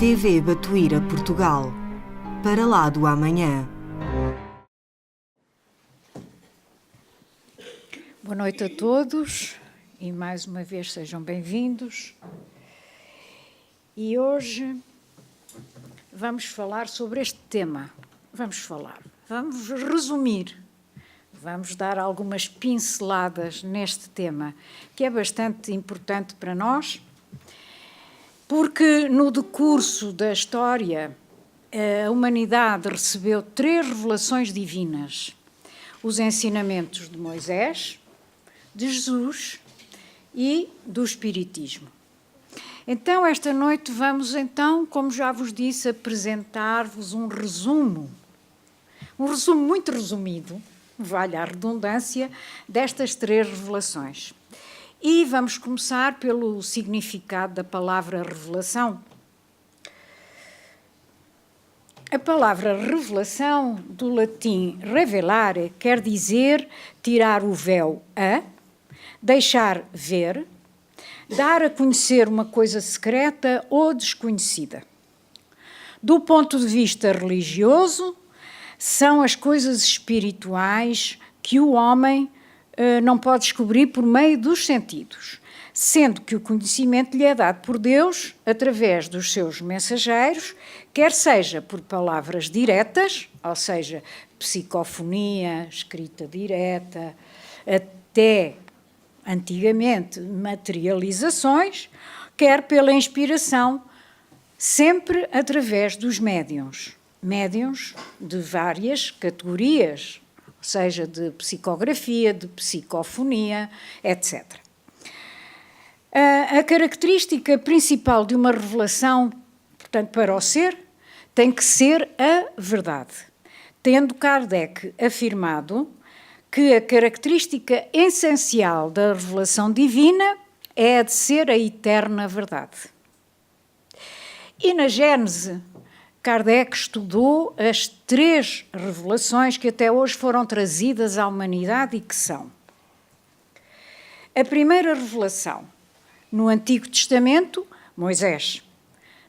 TV Batuíra Portugal, para lá do amanhã. Boa noite a todos e mais uma vez sejam bem-vindos. E hoje vamos falar sobre este tema. Vamos resumir, vamos dar algumas pinceladas neste tema, que é bastante importante para nós, porque no decurso da história a humanidade recebeu 3 revelações divinas: os ensinamentos de Moisés, de Jesus e do Espiritismo. Então, esta noite vamos, como já vos disse, apresentar-vos um resumo muito resumido, vale a redundância, destas 3 revelações. E vamos começar pelo significado da palavra revelação. A palavra revelação, do latim revelare, quer dizer tirar o véu a, deixar ver, dar a conhecer uma coisa secreta ou desconhecida. Do ponto de vista religioso, são as coisas espirituais que o homem não pode descobrir por meio dos sentidos, sendo que o conhecimento lhe é dado por Deus através dos seus mensageiros, quer seja por palavras diretas, ou seja, psicofonia, escrita direta, até antigamente materializações, quer pela inspiração, sempre através dos médiuns de várias categorias, seja de psicografia, de psicofonia, etc. A característica principal de uma revelação, portanto, para o ser, tem que ser a verdade, tendo Kardec afirmado que a característica essencial da revelação divina é a de ser a eterna verdade. E na Gênese, Kardec estudou as 3 revelações que até hoje foram trazidas à humanidade e que são: a primeira revelação, no Antigo Testamento, Moisés,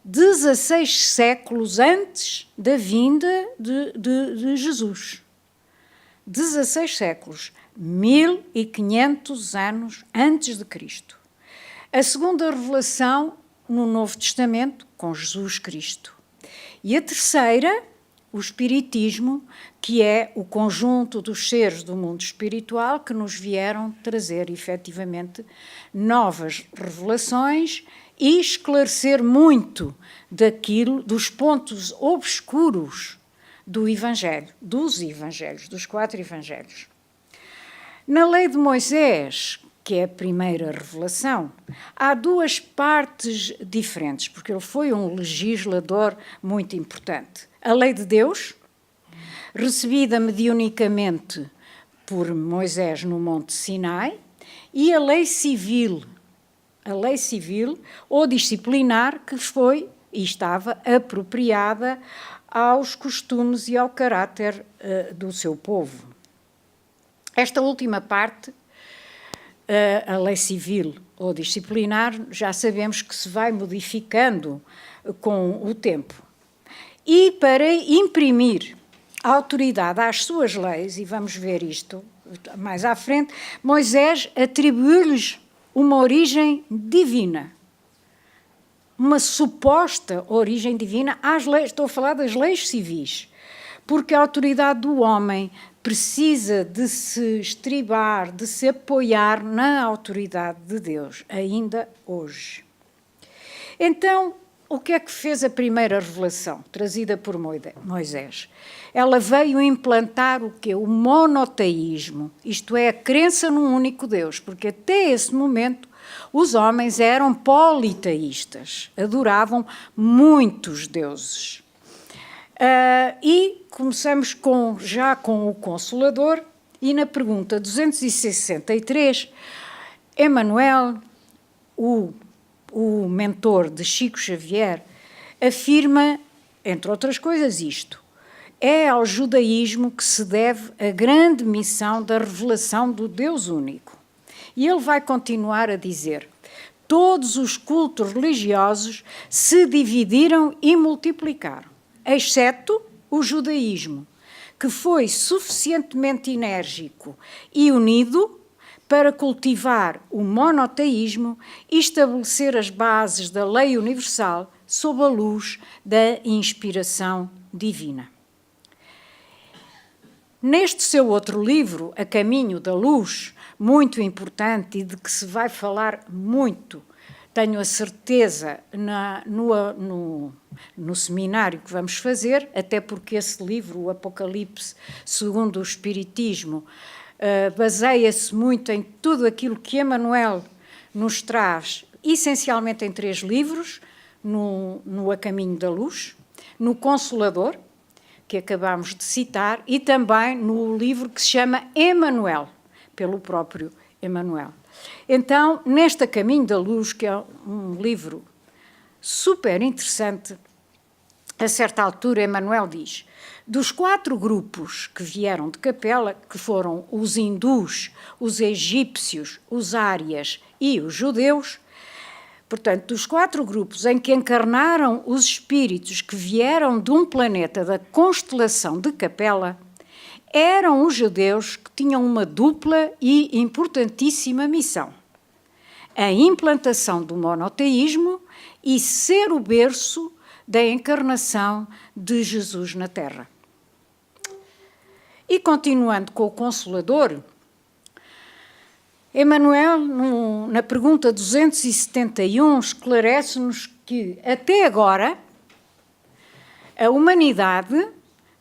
16 séculos antes da vinda de Jesus. 16 séculos, 1500 anos antes de Cristo. A segunda revelação, no Novo Testamento, com Jesus Cristo. E a terceira, o Espiritismo, que é o conjunto dos seres do mundo espiritual que nos vieram trazer, efetivamente, novas revelações e esclarecer muito dos pontos obscuros do Evangelho, dos 4 Evangelhos. Na lei de Moisés, que é a primeira revelação, há 2 partes diferentes, porque ele foi um legislador muito importante. A lei de Deus, recebida mediunicamente por Moisés no Monte Sinai, e a lei civil ou disciplinar, que foi e estava apropriada aos costumes e ao caráter do seu povo. Esta última parte, a lei civil ou disciplinar, já sabemos que se vai modificando com o tempo. E para imprimir autoridade às suas leis, e vamos ver isto mais à frente, Moisés atribuiu-lhes uma origem divina, uma suposta origem divina às leis. Estou a falar das leis civis, porque a autoridade do homem precisa de se estribar, de se apoiar na autoridade de Deus, ainda hoje. Então, o que é que fez a primeira revelação, trazida por Moisés? Ela veio implantar o quê? O monoteísmo, isto é, a crença num único Deus, porque até esse momento os homens eram politeístas, adoravam muitos deuses. E começamos já com o Consolador, e na pergunta 263, Emmanuel, o mentor de Chico Xavier, afirma, entre outras coisas, isto: é ao judaísmo que se deve a grande missão da revelação do Deus único. E ele vai continuar a dizer: todos os cultos religiosos se dividiram e multiplicaram, exceto o judaísmo, que foi suficientemente enérgico e unido para cultivar o monoteísmo e estabelecer as bases da lei universal sob a luz da inspiração divina. Neste seu outro livro, A Caminho da Luz, muito importante e de que se vai falar muito, tenho a certeza, no seminário que vamos fazer, até porque esse livro, o Apocalipse segundo o Espiritismo, baseia-se muito em tudo aquilo que Emmanuel nos traz, essencialmente em 3 livros, no A Caminho da Luz, no Consolador, que acabámos de citar, e também no livro que se chama Emmanuel, pelo próprio Emmanuel. Então, neste A Caminho da Luz, que é um livro super interessante, a certa altura Emmanuel diz: dos 4 grupos que vieram de Capela, que foram os hindus, os egípcios, os árias e os judeus, portanto, dos 4 grupos em que encarnaram os espíritos que vieram de um planeta da constelação de Capela, eram os judeus que tinham uma dupla e importantíssima missão: a implantação do monoteísmo e ser o berço da encarnação de Jesus na Terra. E continuando com o Consolador, Emmanuel, na pergunta 271, esclarece-nos que, até agora, a humanidade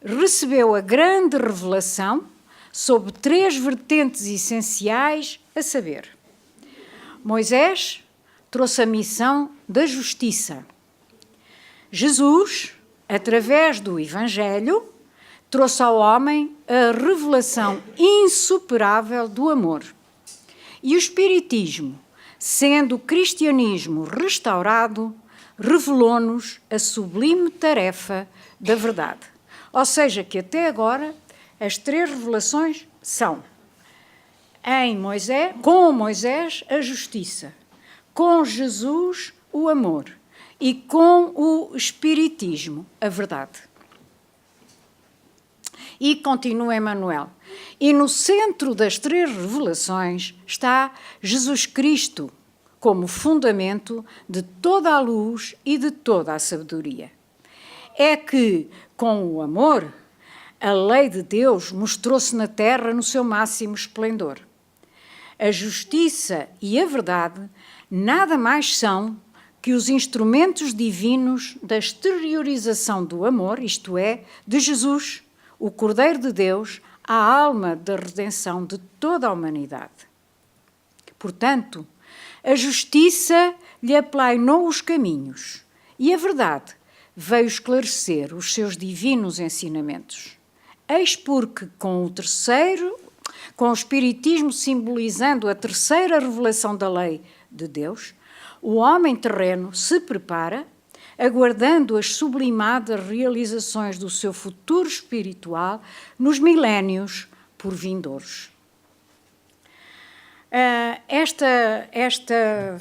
recebeu a grande revelação sob 3 vertentes essenciais, a saber: Moisés trouxe a missão da justiça. Jesus, através do Evangelho, trouxe ao homem a revelação insuperável do amor. E o Espiritismo, sendo o cristianismo restaurado, revelou-nos a sublime tarefa da verdade. Ou seja, que até agora as 3 revelações são: com Moisés a justiça, com Jesus o amor e com o Espiritismo a verdade. E continua Emmanuel: e no centro das 3 revelações está Jesus Cristo como fundamento de toda a luz e de toda a sabedoria. É que, com o amor, a lei de Deus mostrou-se na terra no seu máximo esplendor. A justiça e a verdade nada mais são que os instrumentos divinos da exteriorização do amor, isto é, de Jesus, o Cordeiro de Deus, a alma da redenção de toda a humanidade. Portanto, a justiça lhe aplainou os caminhos e a verdade veio esclarecer os seus divinos ensinamentos. Eis porque, com o Espiritismo simbolizando a 3ª revelação da lei de Deus, o homem terreno se prepara, aguardando as sublimadas realizações do seu futuro espiritual nos milénios por vindouros. Esta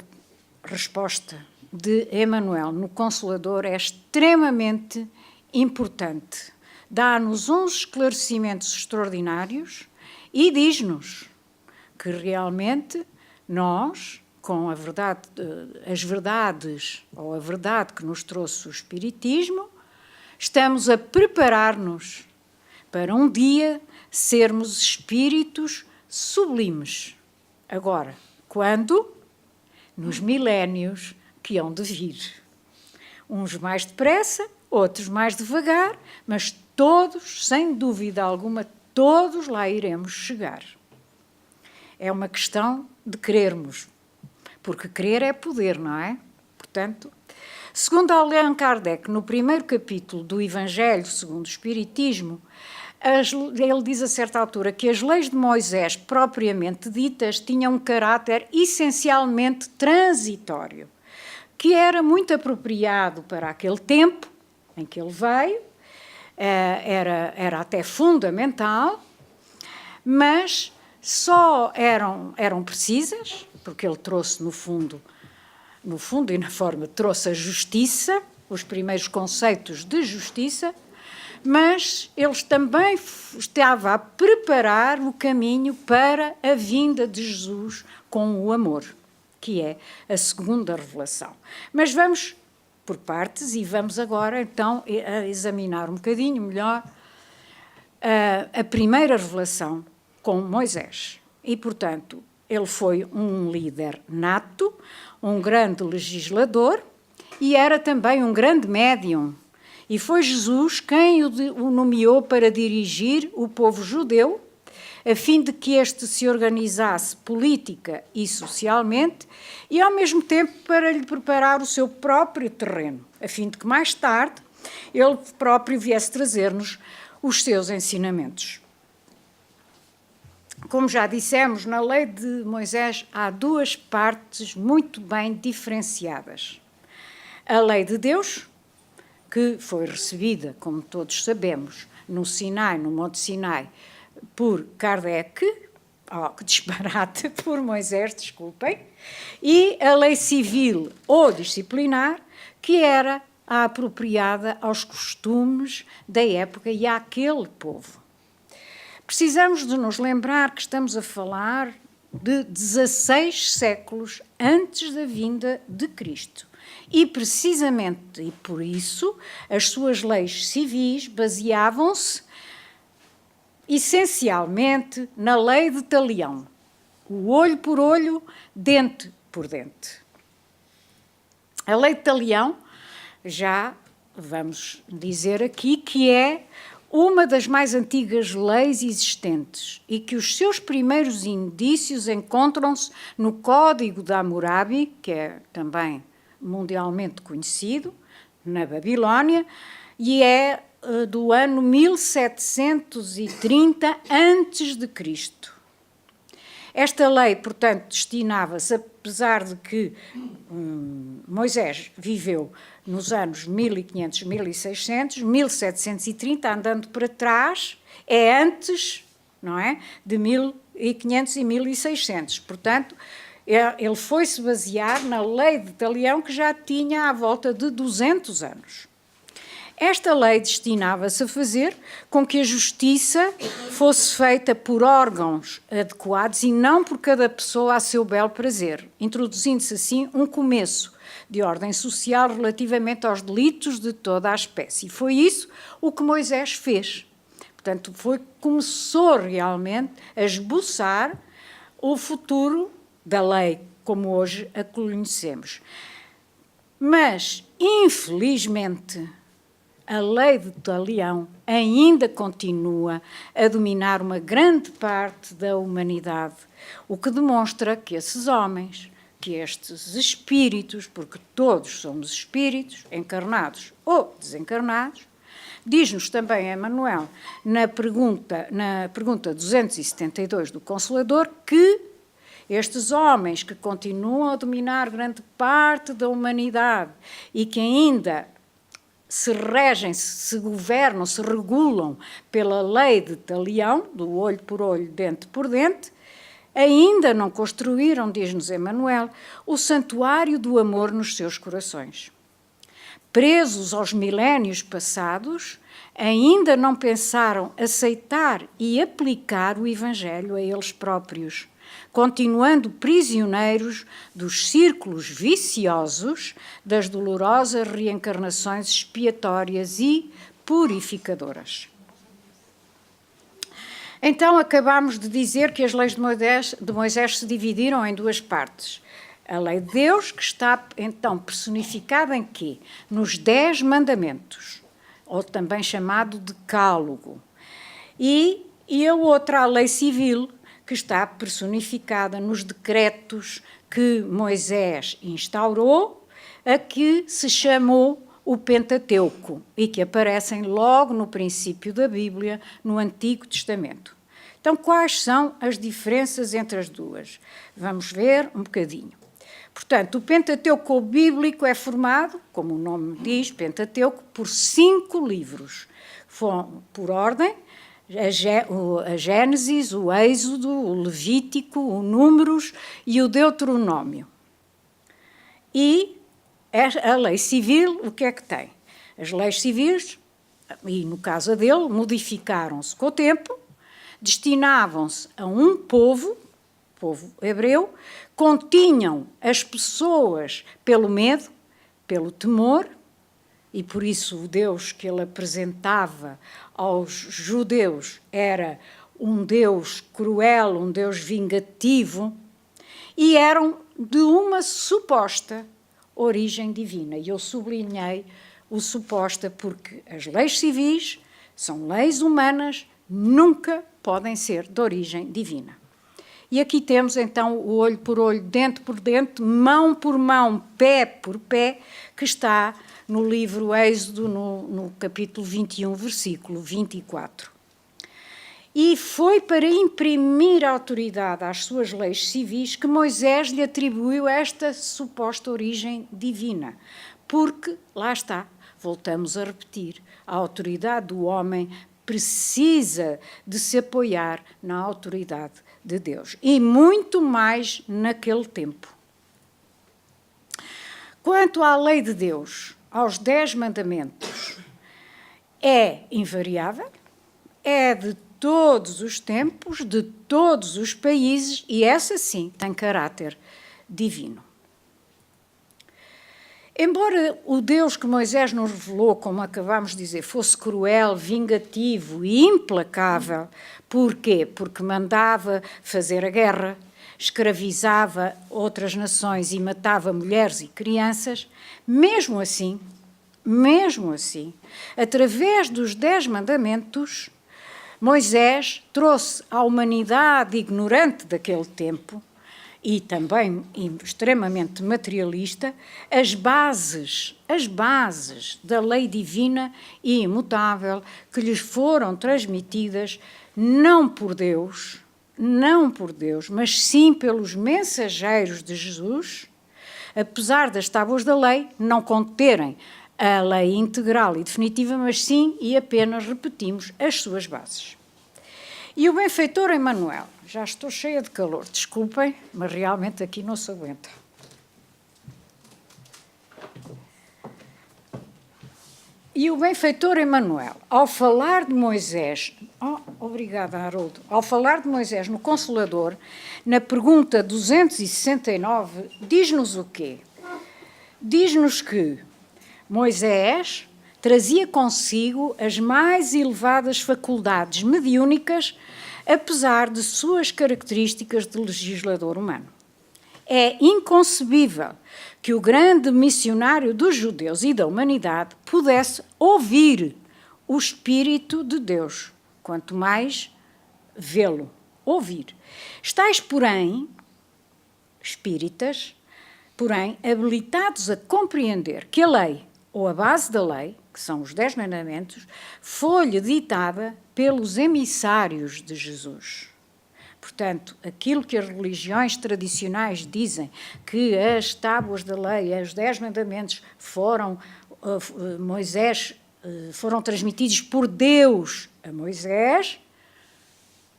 resposta de Emmanuel no Consolador é extremamente importante. Dá-nos uns esclarecimentos extraordinários e diz-nos que realmente nós, com a verdade, as verdades, ou a verdade que nos trouxe o Espiritismo, estamos a preparar-nos para um dia sermos espíritos sublimes. Agora, quando? Nos milénios que hão de vir. Uns mais depressa, outros mais devagar, mas todos, sem dúvida alguma, todos lá iremos chegar. É uma questão de querermos, porque querer é poder, não é? Portanto, segundo Allan Kardec, no primeiro capítulo do Evangelho segundo o Espiritismo, ele diz a certa altura que as leis de Moisés, propriamente ditas, tinham um caráter essencialmente transitório, que era muito apropriado para aquele tempo em que ele veio, era até fundamental, mas só eram precisas, porque ele trouxe, no fundo, no fundo e na forma, trouxe a justiça, os primeiros conceitos de justiça, mas eles também estavam a preparar o caminho para a vinda de Jesus com o amor, que é a segunda revelação. Mas vamos por partes e vamos agora então a examinar um bocadinho melhor a primeira revelação com Moisés. E, portanto, ele foi um líder nato, um grande legislador e era também um grande médium. E foi Jesus quem o nomeou para dirigir o povo judeu, a fim de que este se organizasse política e socialmente, e ao mesmo tempo para lhe preparar o seu próprio terreno, a fim de que mais tarde ele próprio viesse trazer-nos os seus ensinamentos. Como já dissemos, na lei de Moisés há duas partes muito bem diferenciadas. A lei de Deus, que foi recebida, como todos sabemos, no Sinai, no Monte Sinai, por Kardec, que disparate, por Moisés, desculpem, e a lei civil ou disciplinar, que era a apropriada aos costumes da época e àquele povo. Precisamos de nos lembrar que estamos a falar de 16 séculos antes da vinda de Cristo. E, precisamente, e por isso, as suas leis civis baseavam-se essencialmente na lei de Talião, o olho por olho, dente por dente. A lei de Talião, já vamos dizer aqui, que é uma das mais antigas leis existentes e que os seus primeiros indícios encontram-se no Código de Hammurabi, que é também mundialmente conhecido, na Babilónia, e é do ano 1730 a.C. Esta lei, portanto, destinava-se, apesar de que Moisés viveu nos anos 1500, 1600, 1730, andando para trás, é antes, não é, de 1500 e 1600. Portanto, ele foi-se basear na lei de Talião, que já tinha à volta de 200 anos. Esta lei destinava-se a fazer com que a justiça fosse feita por órgãos adequados e não por cada pessoa a seu belo prazer, introduzindo-se assim um começo de ordem social relativamente aos delitos de toda a espécie. E foi isso o que Moisés fez. Portanto, começou realmente a esboçar o futuro da lei, como hoje a conhecemos. Mas, infelizmente, a lei de Talião ainda continua a dominar uma grande parte da humanidade, o que demonstra que esses homens, que estes espíritos, porque todos somos espíritos, encarnados ou desencarnados, diz-nos também Emmanuel, na pergunta 272 do Consolador, que estes homens que continuam a dominar grande parte da humanidade e que ainda se regem, se governam, se regulam pela lei de Talião, do olho por olho, dente por dente, ainda não construíram, diz-nos Emmanuel, o santuário do amor nos seus corações. Presos aos milénios passados, ainda não pensaram aceitar e aplicar o Evangelho a eles próprios, continuando prisioneiros dos círculos viciosos das dolorosas reencarnações expiatórias e purificadoras. Então, acabámos de dizer que as leis de Moisés se dividiram em duas partes. A lei de Deus, que está, então, personificada em quê? Nos 10 mandamentos, ou também chamado decálogo. E a outra, a lei civil, que está personificada nos decretos que Moisés instaurou, a que se chamou o Pentateuco e que aparecem logo no princípio da Bíblia, no Antigo Testamento. Então, quais são as diferenças entre as duas? Vamos ver um bocadinho. Portanto, o Pentateuco bíblico é formado, como o nome diz, Pentateuco, por 5 livros. Por ordem, a Gênesis, o Êxodo, o Levítico, o Números e o Deuteronômio. E a lei civil, o que é que tem? As leis civis, e no caso dele, modificaram-se com o tempo, destinavam-se a um povo hebreu, continham as pessoas pelo medo, pelo temor, e por isso o Deus que ele apresentava aos judeus era um Deus cruel, um Deus vingativo, e eram de uma suposta origem divina. E eu sublinhei o suposta porque as leis civis são leis humanas, nunca podem ser de origem divina. E aqui temos então o olho por olho, dente por dente, mão por mão, pé por pé, que está no livro Êxodo, no capítulo 21, versículo 24. E foi para imprimir autoridade às suas leis civis que Moisés lhe atribuiu esta suposta origem divina. Porque, lá está, voltamos a repetir, a autoridade do homem precisa de se apoiar na autoridade de Deus. E muito mais naquele tempo. Quanto à lei de Deus, aos 10 mandamentos, é invariável, é de todos os tempos, de todos os países, e essa sim tem caráter divino. Embora o Deus que Moisés nos revelou, como acabamos de dizer, fosse cruel, vingativo e implacável, porquê? Porque mandava fazer a guerra, escravizava outras nações e matava mulheres e crianças, mesmo assim, através dos 10 mandamentos, Moisés trouxe à humanidade ignorante daquele tempo e também extremamente materialista, as bases da lei divina e imutável que lhes foram transmitidas não por Deus, mas sim pelos mensageiros de Jesus, apesar das tábuas da lei não conterem a lei integral e definitiva, mas sim e apenas repetimos as suas bases. E o benfeitor Emmanuel, já estou cheia de calor, desculpem, mas realmente aqui não se aguenta. E o benfeitor Emmanuel, ao falar de Moisés, obrigada, Haroldo, ao falar de Moisés no Consolador, na pergunta 269, diz-nos o quê? Diz-nos que Moisés trazia consigo as mais elevadas faculdades mediúnicas, apesar de suas características de legislador humano. É inconcebível que o grande missionário dos judeus e da humanidade pudesse ouvir o Espírito de Deus, quanto mais vê-lo, ouvir. Estais, porém, espíritas, habilitados a compreender que a lei, ou a base da lei, que são os 10 mandamentos, foi-lhe ditada pelos emissários de Jesus. Portanto, aquilo que as religiões tradicionais dizem, que as tábuas da lei, os 10 mandamentos foram transmitidos por Deus a Moisés,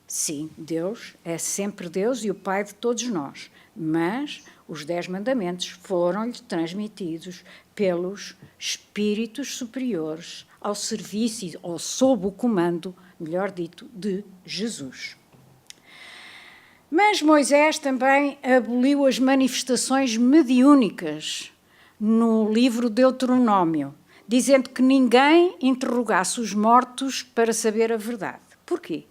sim, Deus é sempre Deus e o Pai de todos nós, mas os 10 mandamentos foram-lhe transmitidos pelos espíritos superiores ao serviço ou sob o comando, melhor dito, de Jesus. Mas Moisés também aboliu as manifestações mediúnicas no livro Deuteronômio, dizendo que ninguém interrogasse os mortos para saber a verdade. Porquê?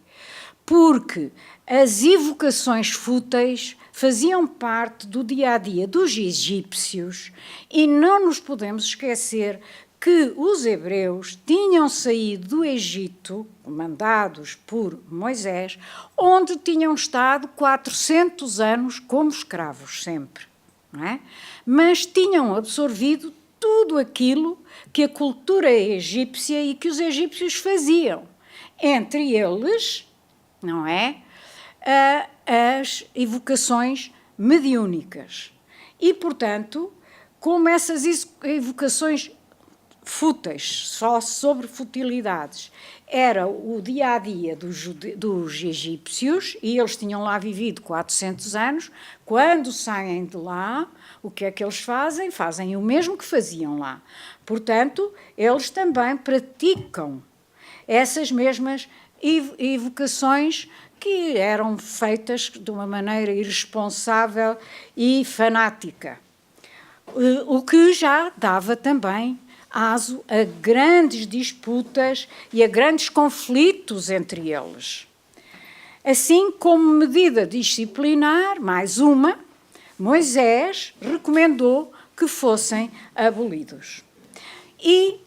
Porque as evocações fúteis faziam parte do dia-a-dia dos egípcios e não nos podemos esquecer que os hebreus tinham saído do Egito, mandados por Moisés, onde tinham estado 400 anos como escravos sempre, não é? Mas tinham absorvido tudo aquilo que a cultura egípcia e que os egípcios faziam, entre eles, não é, as evocações mediúnicas. E, portanto, como essas evocações fúteis, só sobre futilidades. Era o dia-a-dia dos egípcios, e eles tinham lá vivido 400 anos. Quando saem de lá, o que é que eles fazem? Fazem o mesmo que faziam lá. Portanto, eles também praticam essas mesmas evocações que eram feitas de uma maneira irresponsável e fanática, o que já dava também aso a grandes disputas e a grandes conflitos entre eles. Assim, como medida disciplinar, mais uma, Moisés recomendou que fossem abolidos. E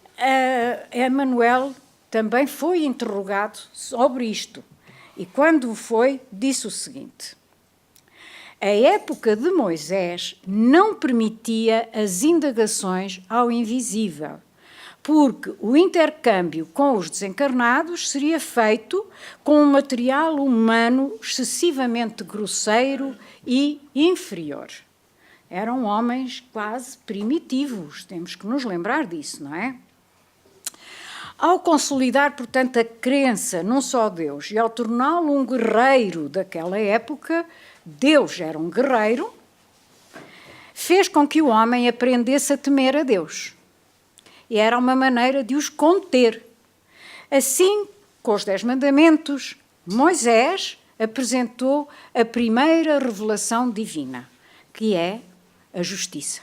Emanuel também foi interrogado sobre isto, e quando foi, disse o seguinte: a época de Moisés não permitia as indagações ao invisível, porque o intercâmbio com os desencarnados seria feito com um material humano excessivamente grosseiro e inferior. Eram homens quase primitivos, temos que nos lembrar disso, não é? Ao consolidar, portanto, a crença num só Deus e ao torná-lo um guerreiro daquela época, Deus era um guerreiro, fez com que o homem aprendesse a temer a Deus. E era uma maneira de os conter. Assim, com os 10 mandamentos, Moisés apresentou a primeira revelação divina, que é a justiça.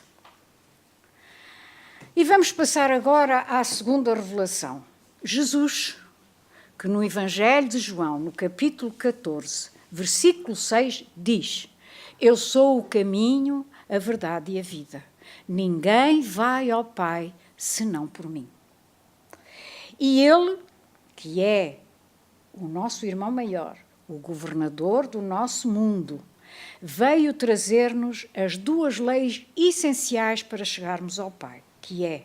E vamos passar agora à segunda revelação. Jesus, que no Evangelho de João, no capítulo 14, versículo 6, diz: eu sou o caminho, a verdade e a vida. Ninguém vai ao Pai senão por mim. E ele, que é o nosso irmão maior, o governador do nosso mundo, veio trazer-nos as duas leis essenciais para chegarmos ao Pai, que é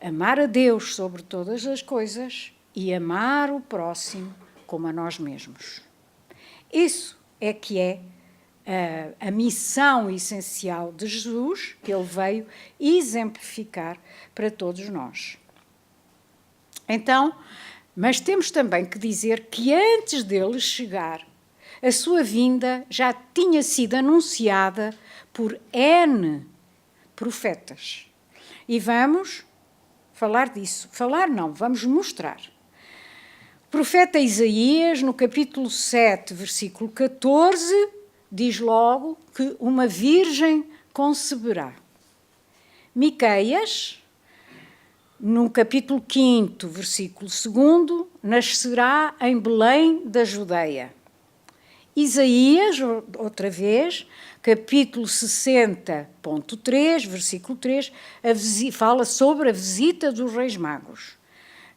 amar a Deus sobre todas as coisas e amar o próximo como a nós mesmos. Isso é que é a missão essencial de Jesus, que ele veio exemplificar para todos nós. Então, mas temos também que dizer que antes dele chegar, a sua vinda já tinha sido anunciada por N profetas. E vamos falar disso. Falar não, vamos mostrar. O profeta Isaías, no capítulo 7, versículo 14, diz logo que uma virgem conceberá. Miqueias, no capítulo 5, versículo 2, nascerá em Belém da Judeia. Isaías, outra vez, capítulo 60.3, versículo 3, fala sobre a visita dos Reis Magos.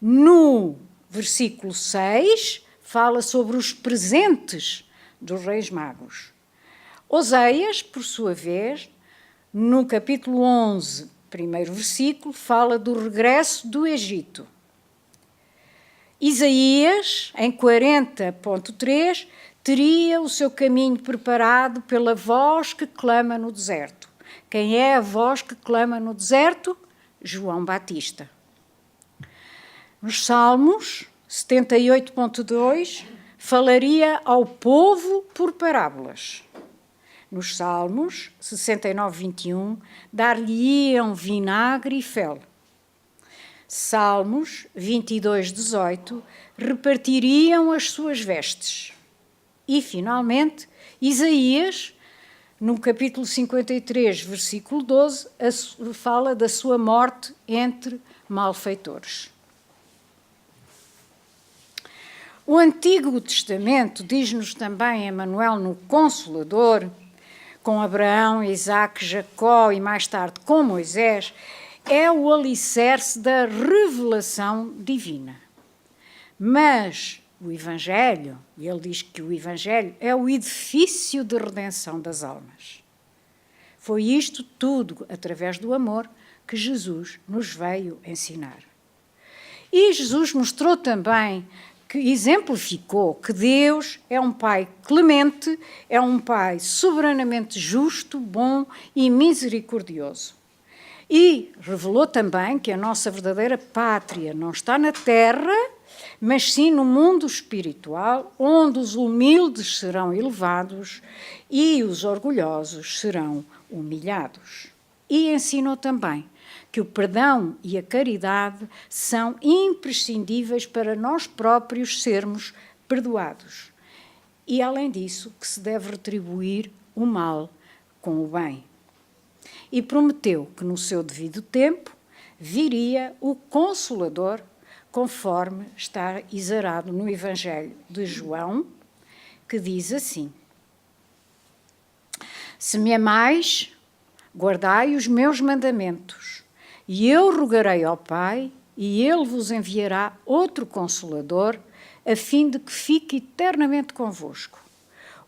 No versículo 6, fala sobre os presentes dos Reis Magos. Oseias, por sua vez, no capítulo 11, primeiro versículo, fala do regresso do Egito. Isaías, em 40.3, teria o seu caminho preparado pela voz que clama no deserto. Quem é a voz que clama no deserto? João Batista. Nos Salmos 78.2, falaria ao povo por parábolas. Nos Salmos 69.21, dar-lhe-iam vinagre e fel. Salmos 22.18, repartiriam as suas vestes. E, finalmente, Isaías, no capítulo 53, versículo 12, fala da sua morte entre malfeitores. O Antigo Testamento diz-nos também, Emanuel, no Consolador, com Abraão, Isaque, Jacó e mais tarde com Moisés, é o alicerce da revelação divina. Mas o Evangelho, e ele diz que o Evangelho é o edifício de redenção das almas. Foi isto tudo, através do amor, que Jesus nos veio ensinar. E Jesus mostrou também, que exemplificou que Deus é um Pai clemente, é um Pai soberanamente justo, bom e misericordioso. E revelou também que a nossa verdadeira pátria não está na terra, mas sim no mundo espiritual, onde os humildes serão elevados e os orgulhosos serão humilhados. E ensinou também que o perdão e a caridade são imprescindíveis para nós próprios sermos perdoados. E, além disso, que se deve retribuir o mal com o bem. E prometeu que, no seu devido tempo, viria o Consolador, conforme está exarado no Evangelho de João, que diz assim: Se me amais, guardai os meus mandamentos, e eu rogarei ao Pai, e Ele vos enviará outro Consolador, a fim de que fique eternamente convosco,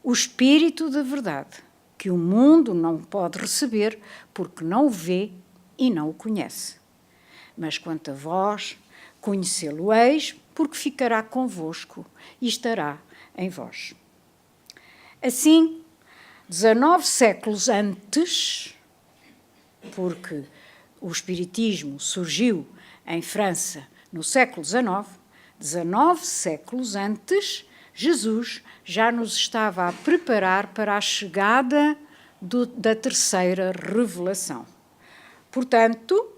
o Espírito da verdade, que o mundo não pode receber, porque não o vê e não o conhece. Mas quanto a vós, conhecê-lo-eis, porque ficará convosco e estará em vós. Assim, 19 séculos antes, porque o Espiritismo surgiu em França no século XIX, 19 séculos antes, Jesus já nos estava a preparar para a chegada da terceira revelação. Portanto,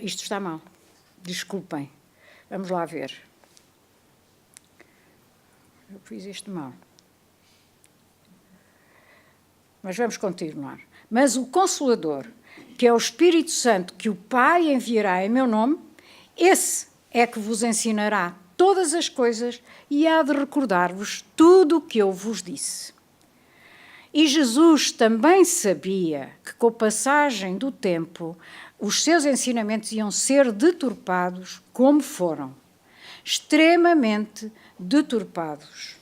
isto está mal. Desculpem. Vamos lá ver. Eu fiz isto mal. Mas vamos continuar. Mas o Consolador, que é o Espírito Santo que o Pai enviará em meu nome, esse é que vos ensinará todas as coisas e há de recordar-vos tudo o que eu vos disse. E Jesus também sabia que, com a passagem do tempo, os seus ensinamentos iam ser deturpados, como foram, extremamente deturpados.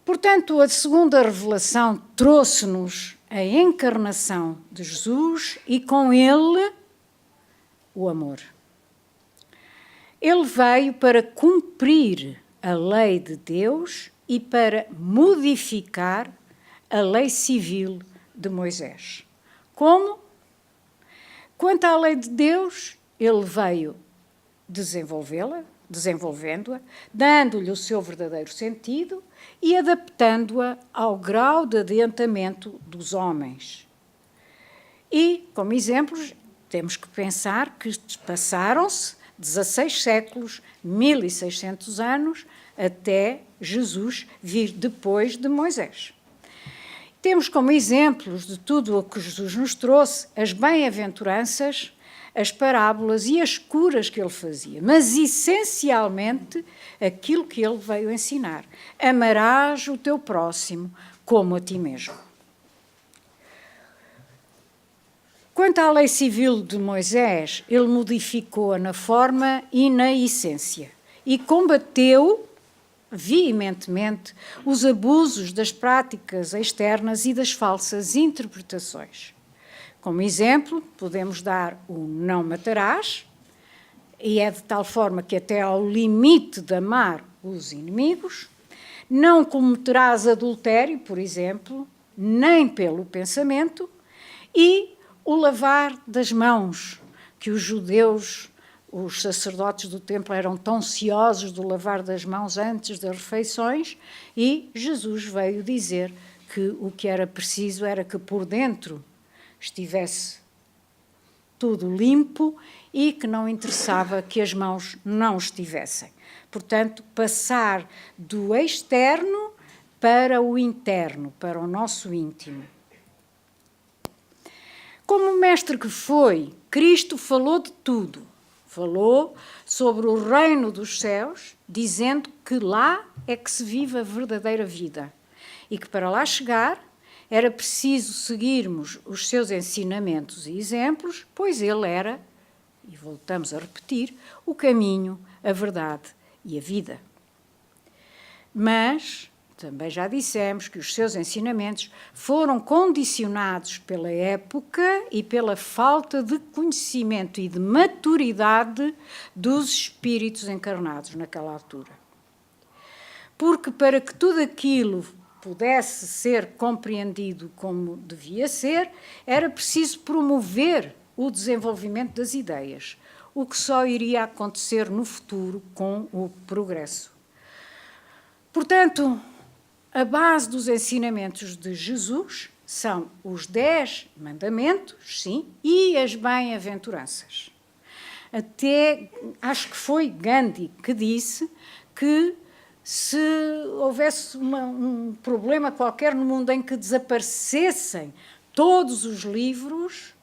Portanto, a segunda revelação trouxe-nos a encarnação de Jesus e, com ele, o amor. Ele veio para cumprir a lei de Deus e para modificar a lei civil de Moisés. Como? Quanto à lei de Deus, ele veio desenvolvendo-a, dando-lhe o seu verdadeiro sentido e adaptando-a ao grau de adiantamento dos homens. E, como exemplos, temos que pensar que passaram-se 16 séculos, 1600 anos, até Jesus vir depois de Moisés. Temos como exemplos de tudo o que Jesus nos trouxe as bem-aventuranças, as parábolas e as curas que ele fazia, mas essencialmente aquilo que ele veio ensinar: amarás o teu próximo como a ti mesmo. Quanto à lei civil de Moisés, ele modificou-a na forma e na essência e combateu veementemente os abusos das práticas externas e das falsas interpretações. Como exemplo, podemos dar o não matarás, e é de tal forma que até ao limite de amar os inimigos, não cometerás adultério, por exemplo, nem pelo pensamento, e o lavar das mãos, que os judeus, os sacerdotes do templo eram tão ciosos do lavar das mãos antes das refeições, e Jesus veio dizer que o que era preciso era que por dentro estivesse tudo limpo e que não interessava que as mãos não estivessem. Portanto, passar do externo para o interno, para o nosso íntimo. Como mestre que foi, Cristo falou de tudo. Falou sobre o reino dos céus, dizendo que lá é que se vive a verdadeira vida e que para lá chegar era preciso seguirmos os seus ensinamentos e exemplos, pois ele era, e voltamos a repetir, o caminho, a verdade e a vida. Mas também já dissemos que os seus ensinamentos foram condicionados pela época e pela falta de conhecimento e de maturidade dos espíritos encarnados naquela altura. Porque para que tudo aquilo pudesse ser compreendido como devia ser, era preciso promover o desenvolvimento das ideias, o que só iria acontecer no futuro com o progresso. Portanto, a base dos ensinamentos de Jesus são os 10 mandamentos, sim, e as bem-aventuranças. Até, acho que foi Gandhi que disse que se houvesse um problema qualquer no mundo em que desaparecessem todos os livros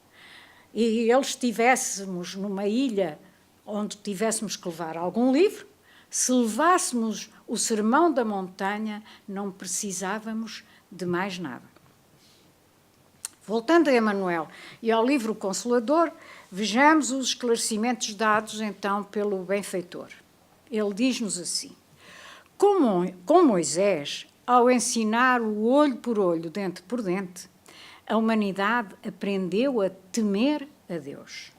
e eles estivéssemos numa ilha onde tivéssemos que levar algum livro, se levássemos o Sermão da Montanha, não precisávamos de mais nada. Voltando a Emmanuel e ao livro Consolador, vejamos os esclarecimentos dados então pelo benfeitor. Ele diz-nos assim: com Moisés, ao ensinar o olho por olho, dente por dente, a humanidade aprendeu a temer a Deus.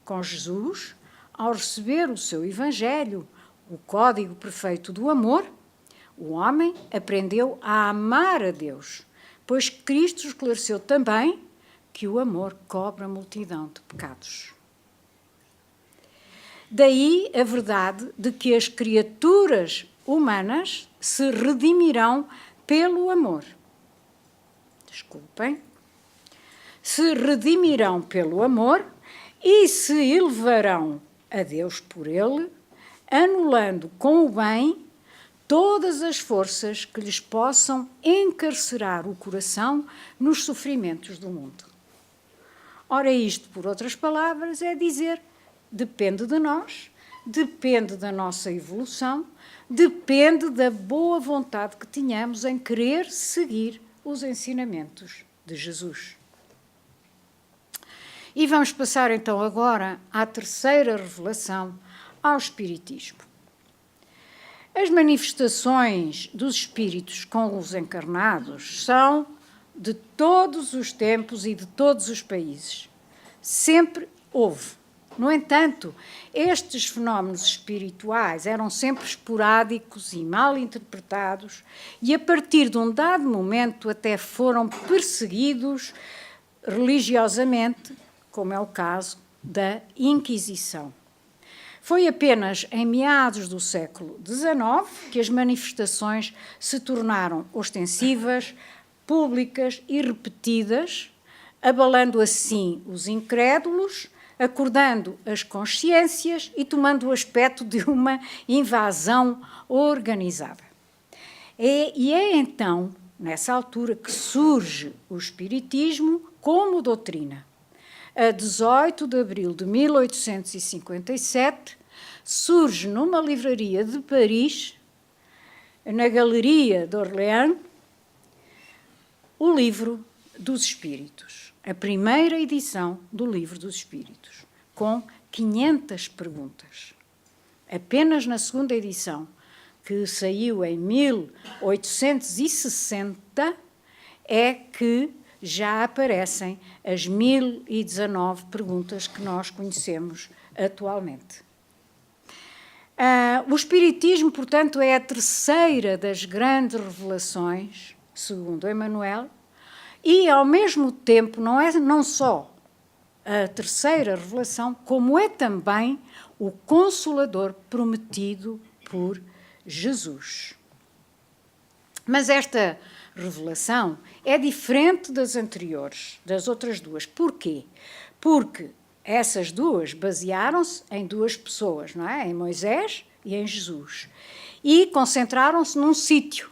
Com Jesus, ao receber o seu Evangelho, o código perfeito do amor, o homem aprendeu a amar a Deus, pois Cristo esclareceu também que o amor cobre a multidão de pecados. Daí a verdade de que as criaturas humanas se redimirão pelo amor. Desculpem. Se redimirão pelo amor e se elevarão a Deus por ele, anulando com o bem todas as forças que lhes possam encarcerar o coração nos sofrimentos do mundo. Ora, isto, por outras palavras, é dizer, depende de nós, depende da nossa evolução, depende da boa vontade que tenhamos em querer seguir os ensinamentos de Jesus. E vamos passar então agora à terceira revelação, ao Espiritismo. As manifestações dos espíritos com os encarnados são de todos os tempos e de todos os países. Sempre houve. No entanto, estes fenómenos espirituais eram sempre esporádicos e mal interpretados e, a partir de um dado momento, até foram perseguidos religiosamente, como é o caso da Inquisição. Foi apenas em meados do século XIX que as manifestações se tornaram ostensivas, públicas e repetidas, abalando assim os incrédulos, acordando as consciências e tomando o aspecto de uma invasão organizada. E é então, nessa altura, que surge o Espiritismo como doutrina. A 18 de abril de 1857, surge numa livraria de Paris, na Galeria d'Orléans, o Livro dos Espíritos, a primeira edição do Livro dos Espíritos, com 500 perguntas. Apenas na segunda edição, que saiu em 1860, é que já aparecem as 1019 perguntas que nós conhecemos atualmente. O Espiritismo, portanto, é a terceira das grandes revelações, segundo Emmanuel, e, ao mesmo tempo, não só a terceira revelação, como é também o Consolador prometido por Jesus. Mas esta revelação é diferente das anteriores, das outras duas. Porquê? Porque essas duas basearam-se em duas pessoas, não é? Em Moisés e em Jesus. E concentraram-se num sítio.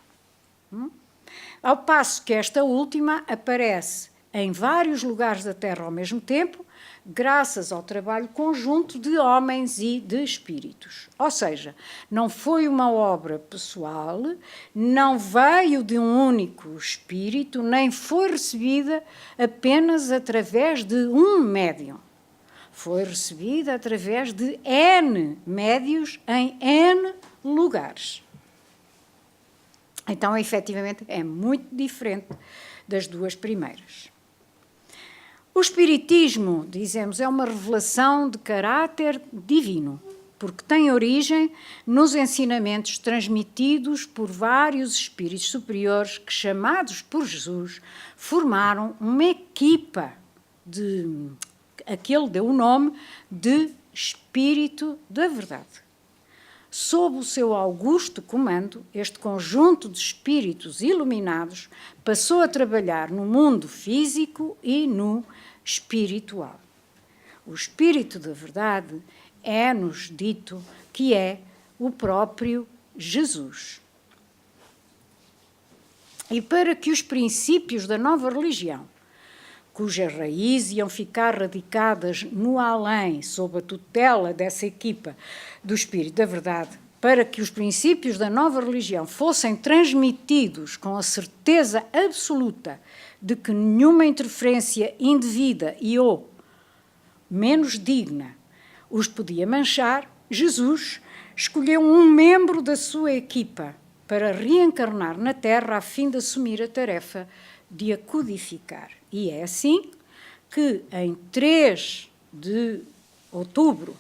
Ao passo que esta última aparece em vários lugares da Terra ao mesmo tempo, graças ao trabalho conjunto de homens e de espíritos. Ou seja, não foi uma obra pessoal, não veio de um único espírito, nem foi recebida apenas através de um médium. Foi recebida através de N médios em N lugares. Então, efetivamente, é muito diferente das duas primeiras. O Espiritismo, dizemos, é uma revelação de caráter divino. porque tem origem nos ensinamentos transmitidos por vários espíritos superiores que, chamados por Jesus, formaram uma equipa a que ele deu o nome de Espírito da Verdade. Sob o seu augusto comando, este conjunto de espíritos iluminados passou a trabalhar no mundo físico e no espiritual. O Espírito da Verdade é-nos dito que é o próprio Jesus. E para que os princípios da nova religião, cujas raízes iam ficar radicadas no além, sob a tutela dessa equipa do Espírito da Verdade, para que os princípios da nova religião fossem transmitidos com a certeza absoluta de que nenhuma interferência indevida e ou menos digna os podia manchar, Jesus escolheu um membro da sua equipa para reencarnar na Terra a fim de assumir a tarefa de a codificar. E é assim que, em 3 de outubro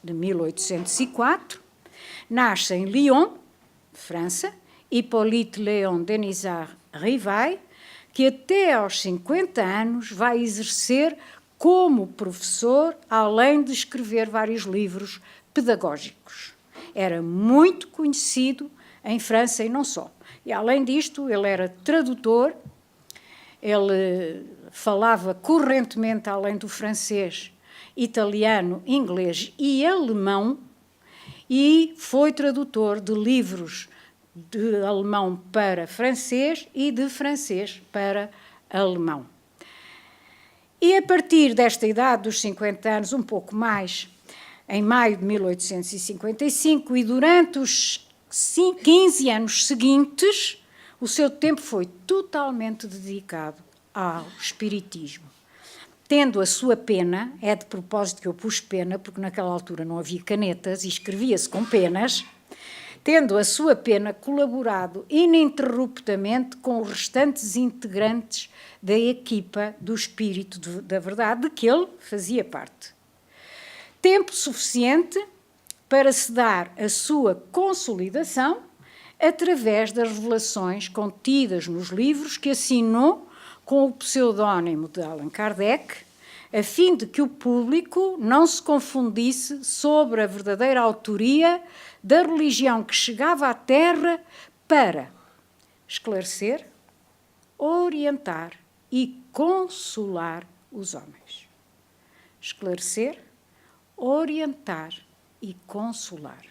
de 1804, nasce em Lyon, França, Hippolyte Léon Denisard Rivail, que até aos 50 anos vai exercer como professor, além de escrever vários livros pedagógicos. Era muito conhecido em França e não só. E, além disto, ele era tradutor, ele falava correntemente, além do francês, italiano, inglês e alemão, e foi tradutor de livros de alemão para francês e de francês para alemão. E a partir desta idade, dos 50 anos, um pouco mais, em maio de 1855, e durante os 15 anos seguintes, o seu tempo foi totalmente dedicado ao espiritismo. Tendo a sua pena, é de propósito que eu pus pena, porque naquela altura não havia canetas e escrevia-se com penas, tendo a sua pena colaborado ininterruptamente com os restantes integrantes da equipa do Espírito da Verdade, de que ele fazia parte. Tempo suficiente para se dar a sua consolidação através das revelações contidas nos livros que assinou com o pseudónimo de Allan Kardec, a fim de que o público não se confundisse sobre a verdadeira autoria da religião que chegava à Terra para esclarecer, orientar e consolar os homens. Esclarecer, orientar e consolar.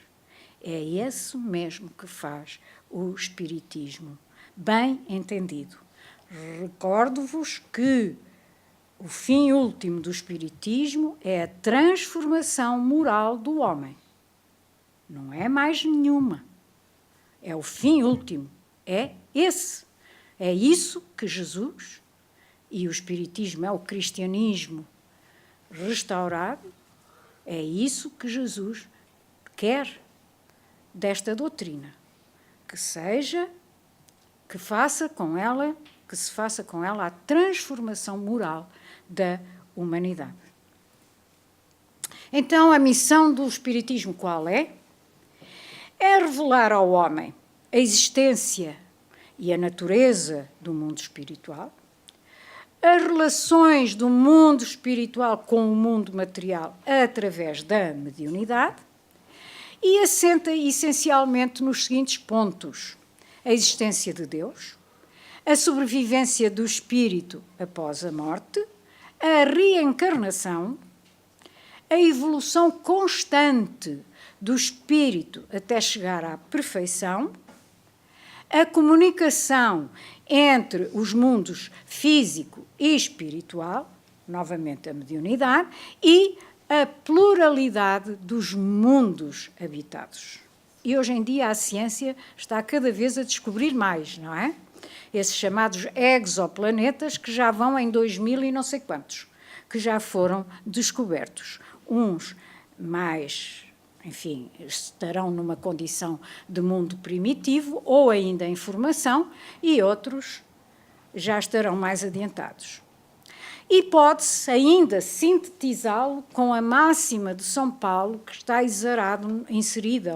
É isso mesmo que faz o Espiritismo, bem entendido. Recordo-vos que o fim último do Espiritismo é a transformação moral do homem. Não é mais nenhuma. É o fim último. É esse. É isso que Jesus, e o Espiritismo é o cristianismo restaurado, é isso que Jesus quer desta doutrina. Que se faça com ela a transformação moral da humanidade. Então, a missão do Espiritismo qual é? É revelar ao homem a existência e a natureza do mundo espiritual, as relações do mundo espiritual com o mundo material através da mediunidade, e assenta essencialmente nos seguintes pontos: a existência de Deus, a sobrevivência do espírito após a morte, a reencarnação, a evolução constante do espírito até chegar à perfeição, a comunicação entre os mundos físico e espiritual, novamente a mediunidade, e a pluralidade dos mundos habitados. E hoje em dia a ciência está cada vez a descobrir mais, não é? Esses chamados exoplanetas que já vão em 2000 e não sei quantos, que já foram descobertos. Uns mais, enfim, estarão numa condição de mundo primitivo ou ainda em formação, e outros já estarão mais adiantados. E pode-se ainda sintetizá-lo com a máxima de São Paulo, que está inserida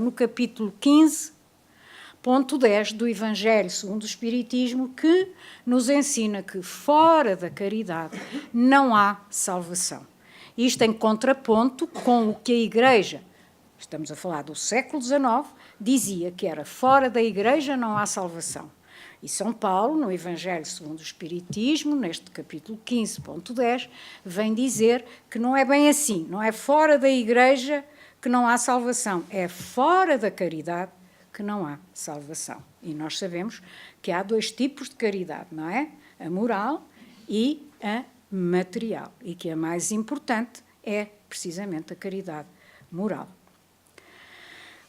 no capítulo 15.10 do Evangelho segundo o Espiritismo, que nos ensina que fora da caridade não há salvação. Isto em contraponto com o que a Igreja, estamos a falar do século XIX, dizia que era fora da Igreja não há salvação. E São Paulo, no Evangelho segundo o Espiritismo, neste capítulo 15.10, vem dizer que não é bem assim, não é fora da Igreja que não há salvação, é fora da caridade que não há salvação. E nós sabemos que há dois tipos de caridade, não é? A moral e a material, e que a mais importante é precisamente a caridade moral.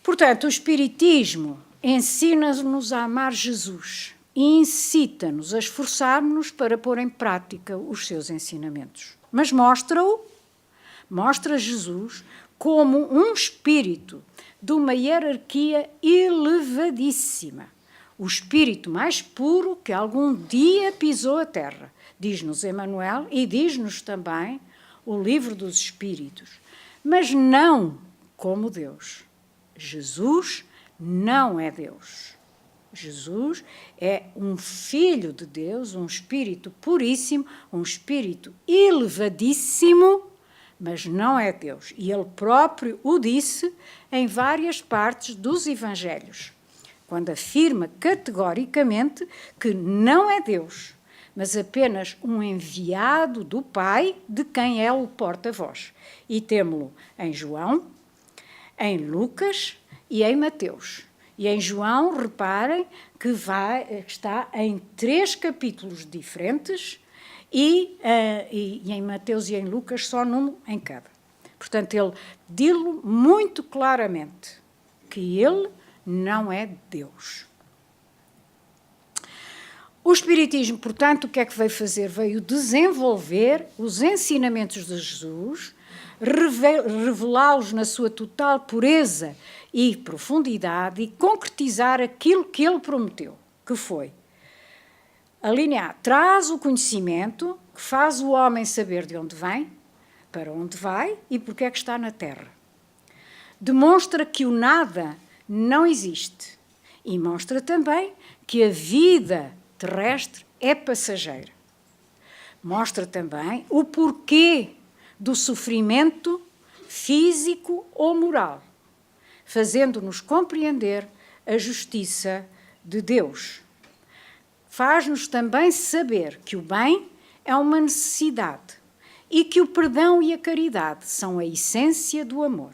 Portanto, o Espiritismo ensina-nos a amar Jesus e incita-nos a esforçarmos-nos para pôr em prática os seus ensinamentos. Mas mostra Jesus como um espírito de uma hierarquia elevadíssima, o espírito mais puro que algum dia pisou a terra, diz-nos Emmanuel e diz-nos também o Livro dos Espíritos, mas não como Deus. Jesus não é Deus. Jesus é um filho de Deus, um espírito puríssimo, um espírito elevadíssimo, mas não é Deus. E ele próprio o disse em várias partes dos Evangelhos, quando afirma categoricamente que não é Deus, mas apenas um enviado do Pai, de quem é o porta-voz. E temo-lo em João, em Lucas e em Mateus. E em João, reparem que está em 3 capítulos diferentes e em Mateus e em Lucas só num em cada. Portanto, ele diz-lo muito claramente que ele não é Deus. O Espiritismo, portanto, o que é que veio fazer? Veio desenvolver os ensinamentos de Jesus, revelá-los na sua total pureza e profundidade e concretizar aquilo que ele prometeu, que foi a linha A, traz o conhecimento que faz o homem saber de onde vem, para onde vai e porque é que está na Terra. Demonstra que o nada não existe e mostra também que a vida terrestre é passageira. Mostra também o porquê do sofrimento físico ou moral, fazendo-nos compreender a justiça de Deus. Faz-nos também saber que o bem é uma necessidade e que o perdão e a caridade são a essência do amor.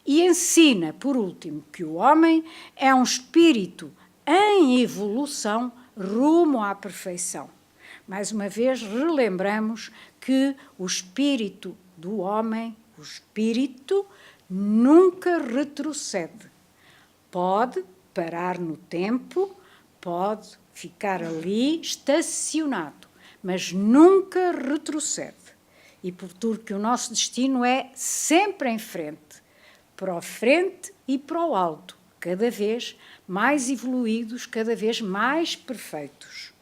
E ensina, por último, que o homem é um espírito em evolução rumo à perfeição. Mais uma vez, relembramos que o espírito do homem, o espírito, nunca retrocede. Pode parar no tempo, pode ficar ali estacionado, mas nunca retrocede. E porque o nosso destino é sempre em frente, para o frente e para o alto, cada vez mais evoluídos, cada vez mais perfeitos.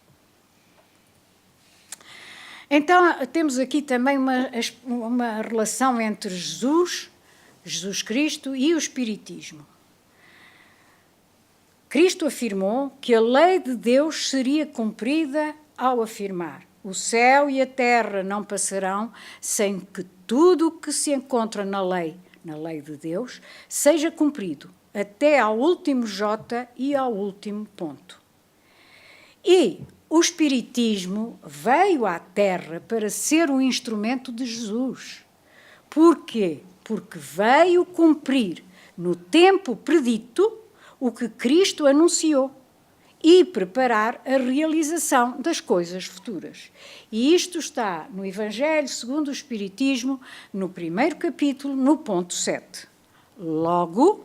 Então, temos aqui também uma relação entre Jesus Cristo e o Espiritismo. Cristo afirmou que a lei de Deus seria cumprida ao afirmar: o céu e a terra não passarão sem que tudo o que se encontra na lei de Deus, seja cumprido, até ao último J e ao último ponto. E o Espiritismo veio à Terra para ser um instrumento de Jesus. Porquê? Porque veio cumprir no tempo predito o que Cristo anunciou e preparar a realização das coisas futuras. E isto está no Evangelho segundo o Espiritismo, no 1º capítulo, no ponto 7. Logo,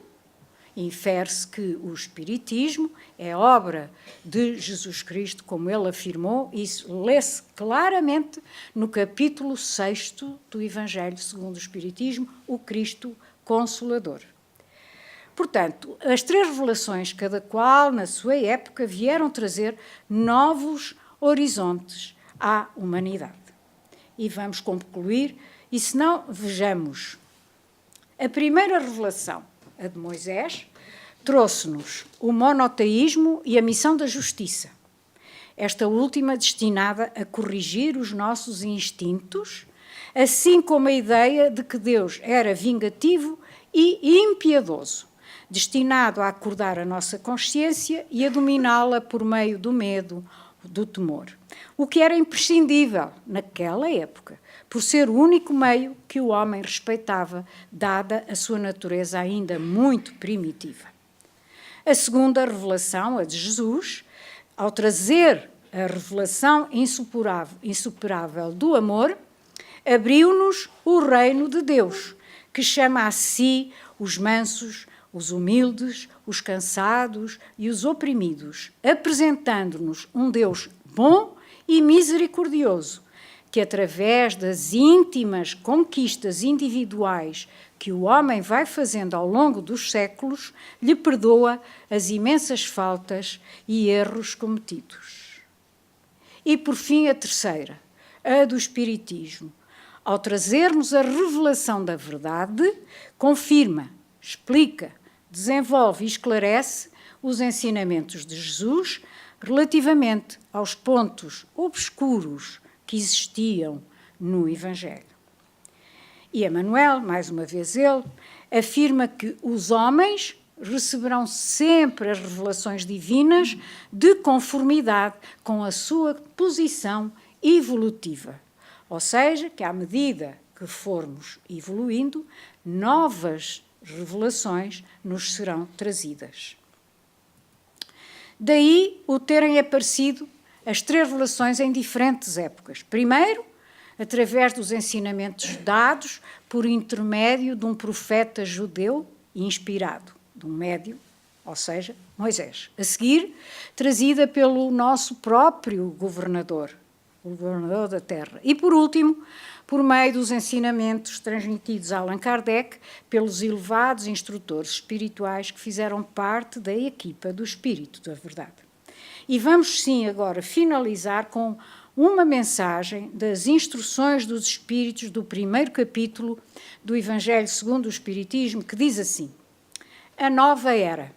infere-se que o Espiritismo é obra de Jesus Cristo, como ele afirmou, e isso lê-se claramente no capítulo 6 do Evangelho segundo o Espiritismo, o Cristo Consolador. Portanto, as 3 revelações, cada qual na sua época, vieram trazer novos horizontes à humanidade. E vamos concluir, e se não, vejamos. A primeira revelação, a de Moisés, trouxe-nos o monoteísmo e a missão da justiça. Esta última destinada a corrigir os nossos instintos, assim como a ideia de que Deus era vingativo e impiedoso, destinado a acordar a nossa consciência e a dominá-la por meio do medo, do temor. O que era imprescindível naquela época, por ser o único meio que o homem respeitava, dada a sua natureza ainda muito primitiva. A segunda revelação, a de Jesus, ao trazer a revelação insuperável do amor, abriu-nos o reino de Deus, que chama a si os mansos, os humildes, os cansados e os oprimidos, apresentando-nos um Deus bom e misericordioso, que através das íntimas conquistas individuais que o homem vai fazendo ao longo dos séculos, lhe perdoa as imensas faltas e erros cometidos. E, por fim, a terceira, a do Espiritismo. Ao trazer-nos a revelação da verdade, confirma, explica, desenvolve e esclarece os ensinamentos de Jesus relativamente aos pontos obscuros que existiam no Evangelho. E Emmanuel, mais uma vez ele, afirma que os homens receberão sempre as revelações divinas de conformidade com a sua posição evolutiva. Ou seja, que à medida que formos evoluindo, novas revelações nos serão trazidas. Daí o terem aparecido as três revelações em diferentes épocas. Primeiro, através dos ensinamentos dados por intermédio de um profeta judeu inspirado, de um médium, ou seja, Moisés. A seguir, trazida pelo nosso próprio governador, o governador da Terra. E, por último, por meio dos ensinamentos transmitidos a Allan Kardec pelos elevados instrutores espirituais que fizeram parte da equipa do Espírito da Verdade. E vamos, sim, agora finalizar com uma mensagem das instruções dos Espíritos do primeiro capítulo do Evangelho segundo o Espiritismo, que diz assim: a nova era.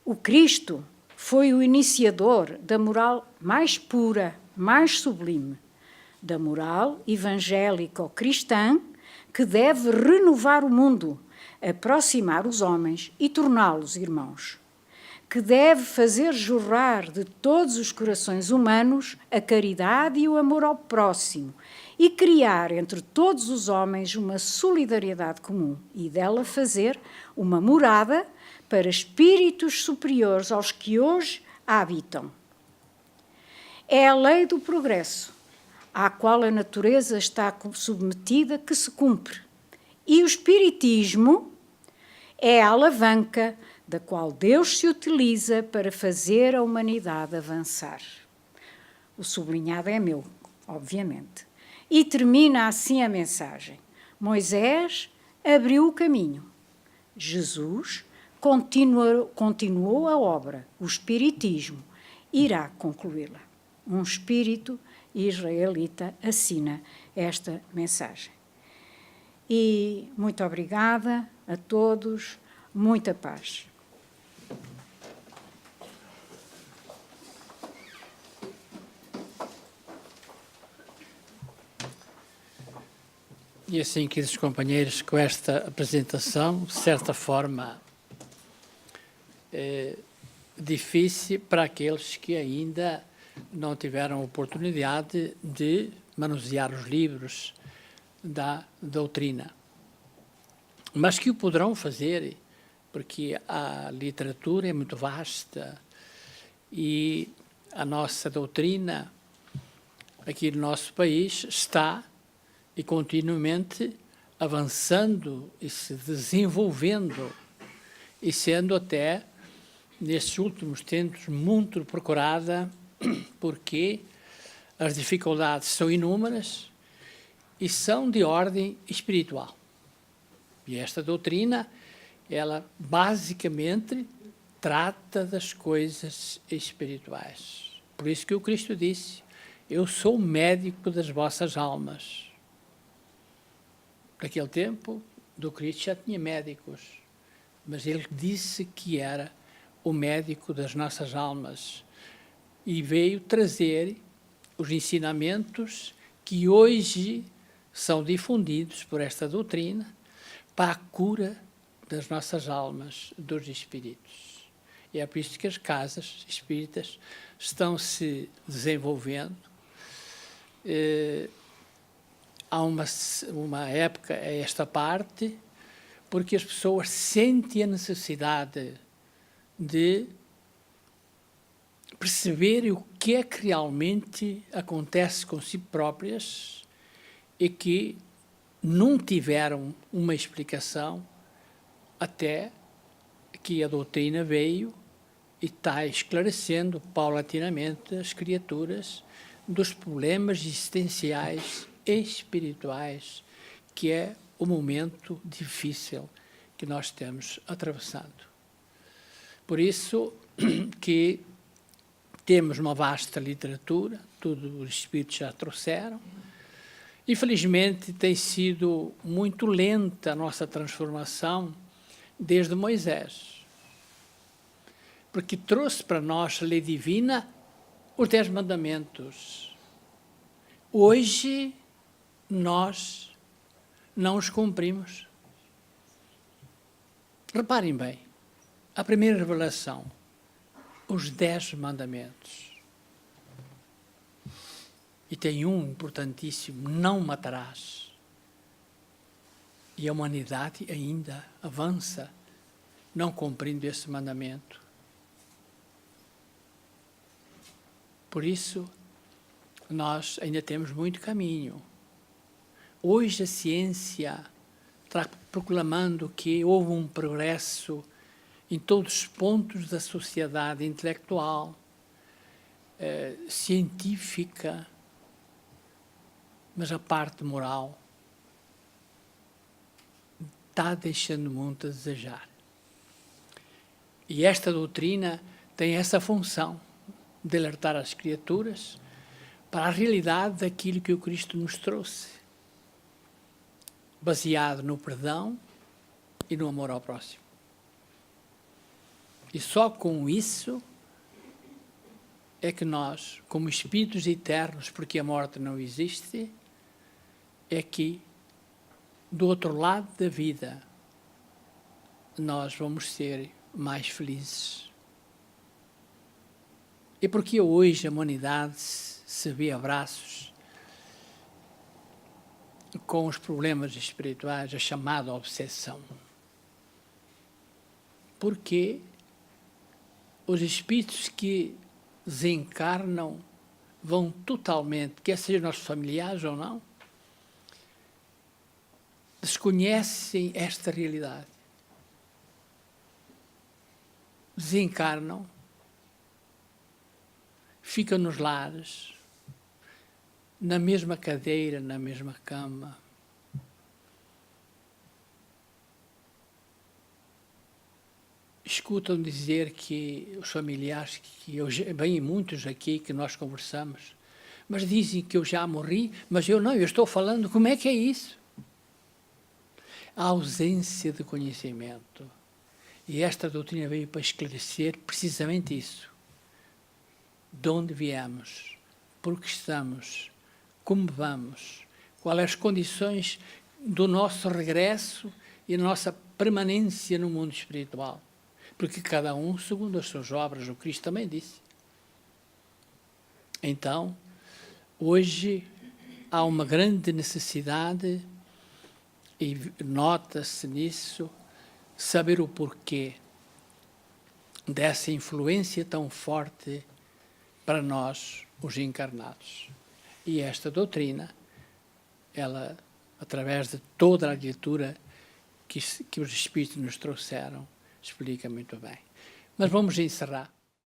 O Cristo foi o iniciador da moral mais pura, mais sublime, da moral evangélico-cristã que deve renovar o mundo, aproximar os homens e torná-los irmãos, que deve fazer jorrar de todos os corações humanos a caridade e o amor ao próximo e criar entre todos os homens uma solidariedade comum e dela fazer uma morada para espíritos superiores aos que hoje a habitam. É a lei do progresso, à qual a natureza está submetida, que se cumpre. E o Espiritismo é a alavanca da qual Deus se utiliza para fazer a humanidade avançar. O sublinhado é meu, obviamente. E termina assim a mensagem. Moisés abriu o caminho. Jesus continuou a obra. O Espiritismo irá concluí-la. Um espírito israelita assina esta mensagem. E muito obrigada a todos, muita paz. E assim, queridos companheiros, com esta apresentação, de certa forma, difícil para aqueles que ainda não tiveram oportunidade de manusear os livros da doutrina, mas que o poderão fazer, porque a literatura é muito vasta e a nossa doutrina aqui no nosso país está e continuamente avançando e se desenvolvendo e sendo até, nestes últimos tempos, muito procurada, porque as dificuldades são inúmeras e são de ordem espiritual. E esta doutrina, ela basicamente trata das coisas espirituais. Por isso que o Cristo disse: eu sou o médico das vossas almas. Naquele tempo, do Cristo já tinha médicos, mas ele disse que era o médico das nossas almas e veio trazer os ensinamentos que hoje são difundidos por esta doutrina para a cura das nossas almas, dos espíritos. E é por isso que as casas espíritas estão se desenvolvendo. Há uma época a esta parte, porque as pessoas sentem a necessidade de perceberem o que é que realmente acontece com si próprias e que não tiveram uma explicação até que a doutrina veio e está esclarecendo paulatinamente as criaturas dos problemas existenciais e espirituais, que é o momento difícil que nós estamos atravessando. Por isso que temos uma vasta literatura, tudo os espíritos já trouxeram. Infelizmente, tem sido muito lenta a nossa transformação desde Moisés, porque trouxe para nós a lei divina, os 10 mandamentos. Hoje, nós não os cumprimos. Reparem bem, a primeira revelação, os 10 mandamentos. E tem um importantíssimo, não matarás. E a humanidade ainda avança, não cumprindo esse mandamento. Por isso, nós ainda temos muito caminho. Hoje a ciência está proclamando que houve um progresso em todos os pontos da sociedade intelectual, científica, mas a parte moral está deixando muito a desejar. E esta doutrina tem essa função de alertar as criaturas para a realidade daquilo que o Cristo nos trouxe, baseado no perdão e no amor ao próximo. E só com isso é que nós, como espíritos eternos, porque a morte não existe, é que, do outro lado da vida, nós vamos ser mais felizes. E porque hoje a humanidade se vê a braços com os problemas espirituais, a chamada obsessão? Porque os espíritos que desencarnam vão totalmente, quer sejam nossos familiares ou não, desconhecem esta realidade. Desencarnam, ficam nos lares, na mesma cadeira, na mesma cama. Escutam dizer que os familiares, que vêm muitos aqui que nós conversamos, mas dizem que eu já morri, mas eu não, eu estou falando, como é que é isso? A ausência de conhecimento. E esta doutrina veio para esclarecer precisamente isso. De onde viemos, por que estamos, como vamos, quais as condições do nosso regresso e a nossa permanência no mundo espiritual. Porque cada um segundo as suas obras, o Cristo também disse. Então, hoje há uma grande necessidade, e nota-se nisso, saber o porquê dessa influência tão forte para nós, os encarnados. E esta doutrina, ela, através de toda a literatura que os Espíritos nos trouxeram, explica muito bem. Mas vamos encerrar.